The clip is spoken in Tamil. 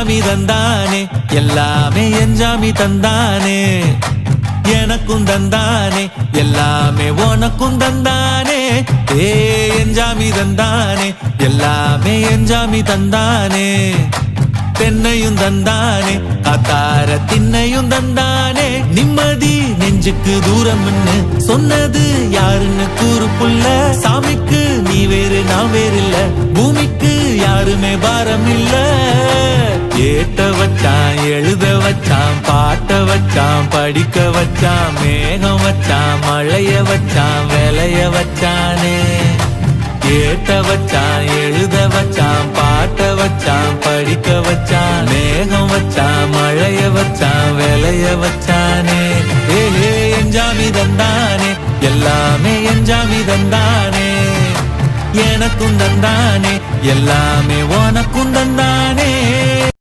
என்ஜாமி தந்தானே எல்லாமே என்ஜாமி தந்தானே எனக்கும் தந்தானே எல்லாமே உனக்கும் தந்தானே ஏ என்ஜாமி தந்தானே எல்லாமே என்ஜாமி தந்தானே தென்னையும் தந்தானே காத்தார திண்ணையும் தந்தானே நிம்மதி நெஞ்சுக்கு தூரம்னு சொன்னது யாருன்னு கூறு புள்ள சாமிக்கு நீ வேறு நான் வேறு இல்ல பூமிக்கு யாருமே பாரம் இல்ல ஏட்ட வச்சான் எழுத வச்சான் பாட்ட வச்சான் படிக்க வச்சான் மேகம் வச்சான் மழைய வச்சான் விளைய வச்சானே ஏட்ட வச்சான் எழுத வச்சான் பாட்ட வச்சான் படிக்க வச்சான் மேகம் வச்சான் மழைய வச்சான் விளைய வச்சானே ஏ என்ஜாமி தந்தானே எல்லாமே என்ஜாமி தந்தானே எனக்கும் தந்தானே எல்லாமே உனக்கும் தந்தானே